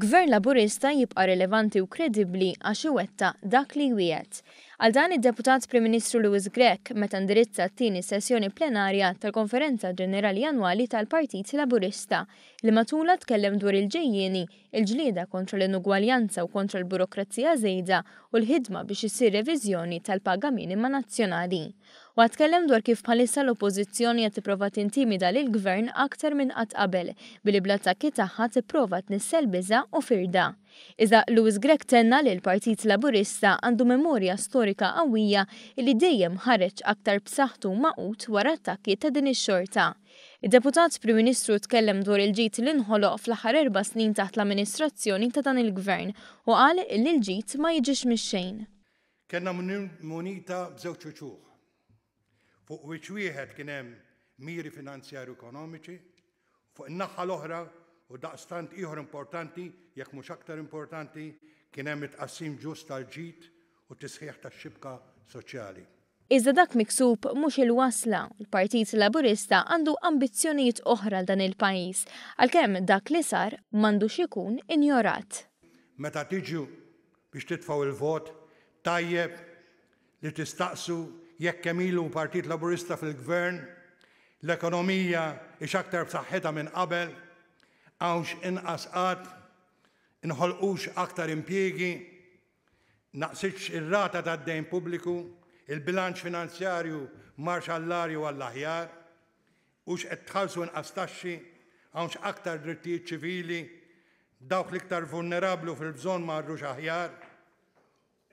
Gvern Laburista jibqa' rilevanti u kredibbli għax iwettaq dak li wiegħed. Għal dan id-Deputat Prim Ministru Louis Grech meta indirizza t-tieni sessjoni plenarja tal-Konferenza Ġenerali Annwali tal-Partit Laburista li matula tkellem dwar il-ġejjieni, il-ġlieda kontra l-inugwaljanza u kontra l-burokrazija żejda u l-ħidma biex issir reviżjoni tal-paga minima nazzjonali. U tkellem dwar kif bħalissa l-Oppożizzjoni qed tipprova tintimida lill-Gvern aktar minn qatt qabel billi bl-attakki tagħha tipprova tnissel biża' u firda. Iżda Louis Grech tenna li l-Partit Laburista għandu memorja storika qawwija li dejjem ħareġ aktar b'saħħtu maqut wara attakki ta' din ix-xorta. Id-Deputat Prim Ministru tkellem dwar il-ġid li nħoloq fl-aħħar 4 snin taħt l-amministrazzjoni ta' dan il-Gvern u qal li l-ġid ma jiġix mix-xejn. Kellna munita b'żewġ uċuħ fuq wiċċ wieħed kien hemm miri finanzjarju ekonomiċi, fuq in-naħa l-oħra u daqstant ieħor importanti, jekk mhux aktar importanti, kien hemm it-tqassim ġust tal-ġid u tisħiħ tax-xibka soċjali. Iżda dak miksub mhux il-wasla, il-Partit Laburista għandu ambizzjonijiet oħra dan il-pajjiż, għalkemm dak li sar m'għandux ikun injorat. Meta tiġu biex titfgħu il-vot, tajjeb li tistaqsu jekk kemm ilu Partit Laburista fil-Gvern, l-ekonomija ix aktar b'saħħitha minn qabel, hawnx inqas qatt, inħolqux aktar impjiegi, naqsitx ir-rata tad-dejn pubbliku, il-bilanċ finanzjarju marx għall-arju għall-aħjar, hux qed tħallsu inqas taxxi, hawnx aktar drittijiet ċivili, dawk l-iktar vulnerabbli fil-bżonn marrux aħjar,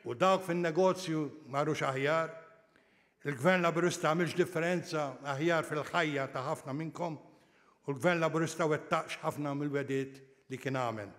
u dawk fin-negozju marrux aħjar. Il-Gvern Laburista għamilx differenza aħjar fil-ħajja ta' ħafna minnkom u l-Gvern Laburista wettaqx ħafna mill-wediet li kien għamel.